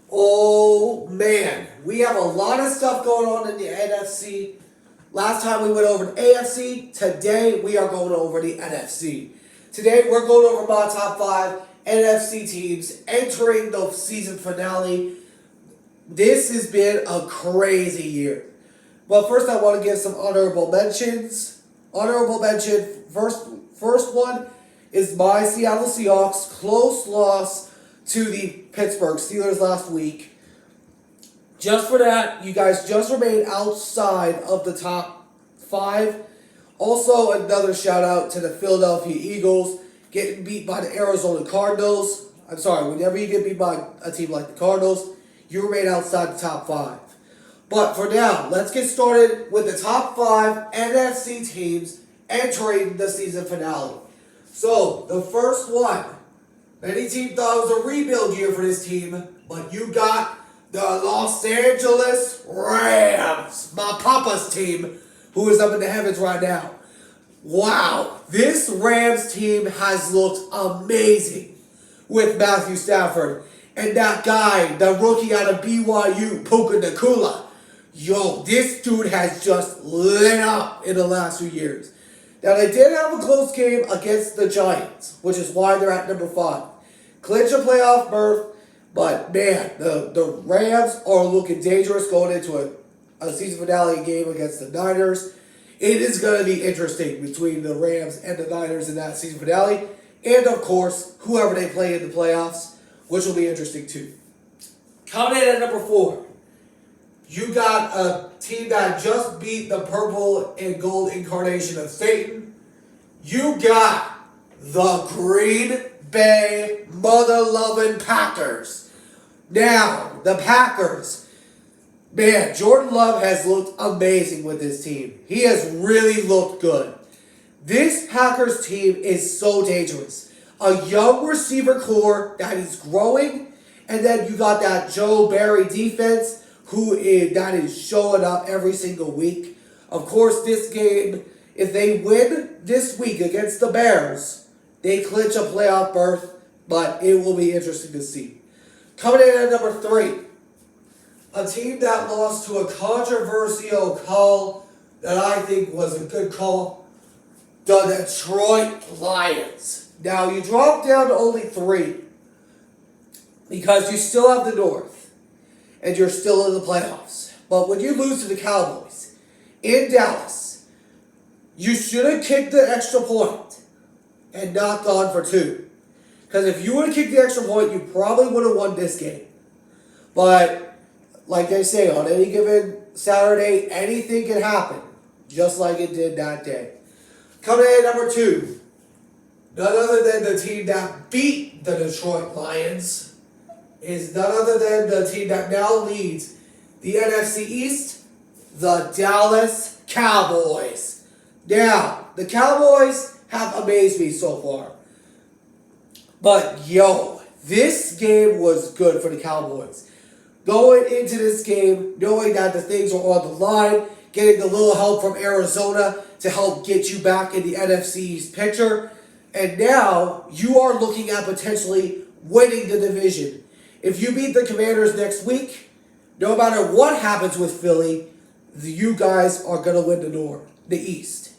Oh man, we have a lot of stuff going on in the NFC. Last time we went over the AFC. Today we are going over the NFC. Today we're going over my top 5 NFC teams entering the season finale. This has been a crazy year. But first I want to give some honorable mentions. Honorable mention, first one is my Seattle Seahawks close loss to the Pittsburgh Steelers last week. Just for that, you guys just remain outside of the top 5. Also, another shout out to the Philadelphia Eagles getting beat by the Arizona Cardinals. I'm sorry, whenever you get beat by a team like the Cardinals, you remain outside the top 5. But for now, let's get started with the top 5 NFC teams entering the season finale. So, the first one. Many teams thought it was a rebuild year for this team, but you got the Los Angeles Rams, my papa's team, who is up in the heavens right now. Wow, this Rams team has looked amazing with Matthew Stafford and that guy, the rookie out of BYU, Puka Nacua. Yo, this dude has just lit up in the last few years. Now, they did have a close game against the Giants, which is why they're at number 5. Clinch a playoff berth, but man, the Rams are looking dangerous going into a season finale game against the Niners. It is going to be interesting between the Rams and the Niners in that season finale. And, of course, whoever they play in the playoffs, which will be interesting too. Coming in at number 4. You got a team that just beat the purple and gold incarnation of Satan. You got the Green Bay mother-loving Packers. Now, the Packers. Man, Jordan Love has looked amazing with this team. He has really looked good. This Packers team is so dangerous. A young receiver core that is growing, and then you got that Joe Barry defense that is showing up every single week. Of course, this game, if they win this week against the Bears, they clinch a playoff berth, but it will be interesting to see. Coming in at number 3, a team that lost to a controversial call that I think was a good call, the Detroit Lions. Now, you drop down to only 3 because you still have the North. And you're still in the playoffs. But when you lose to the Cowboys in Dallas, you should have kicked the extra point and not gone for 2. Because if you would have kicked the extra point, you probably would have won this game. But, like they say, on any given Saturday, anything can happen. Just like it did that day. Coming in at number 2, none other than the team that beat the Detroit Lions, is none other than the team that now leads the NFC East, the Dallas Cowboys. Now, the Cowboys have amazed me so far. But, yo, this game was good for the Cowboys. Going into this game, knowing that the things were on the line, getting a little help from Arizona to help get you back in the NFC East picture, and now you are looking at potentially winning the division. If you beat the Commanders next week, no matter what happens with Philly, you guys are going to win the East.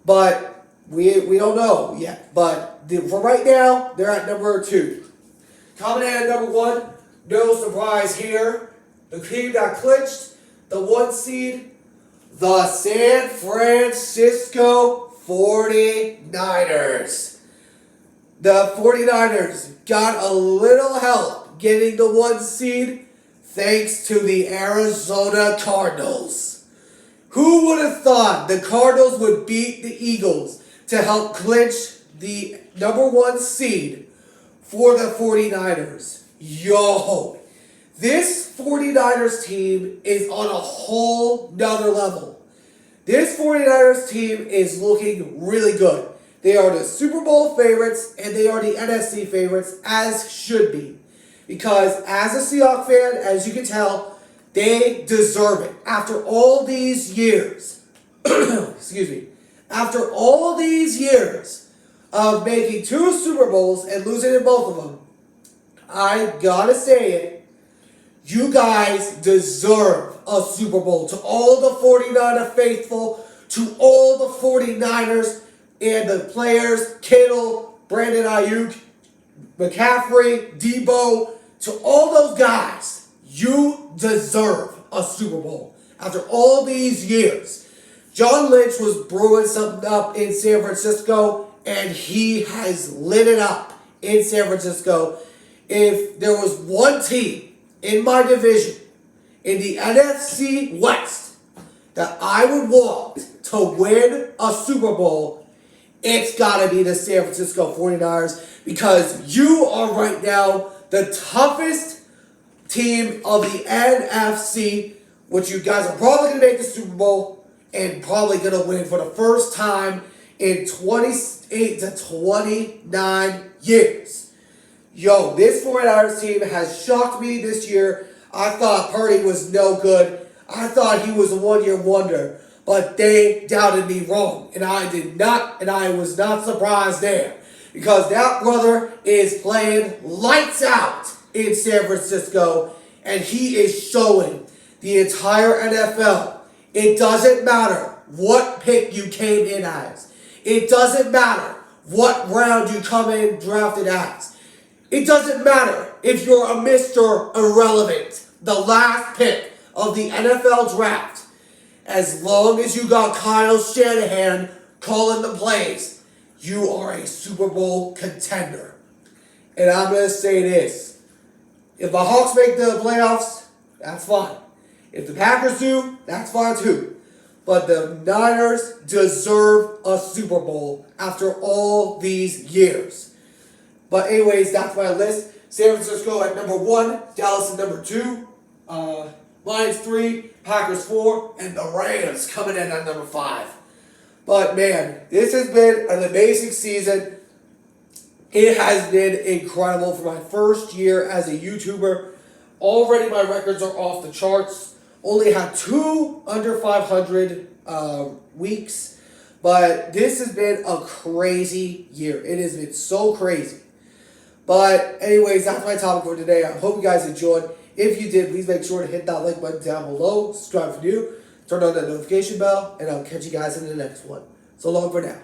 But we don't know yet. But for right now, they're at number 2. Coming in at number 1, no surprise here. The team that clinched the 1 seed, the San Francisco 49ers. The 49ers got a little help getting the 1 seed thanks to the Arizona Cardinals. Who would have thought the Cardinals would beat the Eagles to help clinch the number 1 seed for the 49ers? Yo, this 49ers team is on a whole nother level. This 49ers team is looking really good. They are the Super Bowl favorites, and they are the NFC favorites, as should be. Because as a Seahawks fan, as you can tell, they deserve it. After all these years, excuse me, after all these years of making 2 Super Bowls and losing in both of them, I gotta say it, You guys deserve a Super Bowl. To all the 49er faithful, to all the 49ers and the players, Kittle, Brandon Ayuk, McCaffrey, Debo, to all those guys, you deserve a Super Bowl. After all these years, John Lynch was brewing something up in San Francisco, and he has lit it up in San Francisco. If there was one team in my division, in the NFC West, that I would want to win a Super Bowl, it's got to be the San Francisco 49ers, because you are right now the toughest team of the NFC, which you guys are probably going to make the Super Bowl and probably going to win for the first time in 28 to 29 years. Yo, this 49ers team has shocked me this year. I thought Purdy was no good. I thought he was a one-year wonder. But they doubted me wrong. And I did not, and I was not surprised there. Because that brother is playing lights out in San Francisco. And he is showing the entire NFL. It doesn't matter what pick you came in as. It doesn't matter what round you come in drafted as. It doesn't matter if you're a Mr. Irrelevant, the last pick of the NFL draft. As long as you got Kyle Shanahan calling the plays, you are a Super Bowl contender. And I'm going to say this. If the Hawks make the playoffs, that's fine. If the Packers do, that's fine too. But the Niners deserve a Super Bowl after all these years. But anyways, that's my list. San Francisco at number 1, Dallas at number 2, Lions 3, Packers 4, and the Rams coming in at number 5. But man, this has been an amazing season. It has been incredible for my first year as a YouTuber. Already my records are off the charts. Only had 2 under 500 weeks. But this has been a crazy year. It has been so crazy. But anyways, that's my topic for today. I hope you guys enjoyed. If you did, please make sure to hit that like button down below. Subscribe if you're new. Turn on that notification bell. And I'll catch you guys in the next one. So long for now.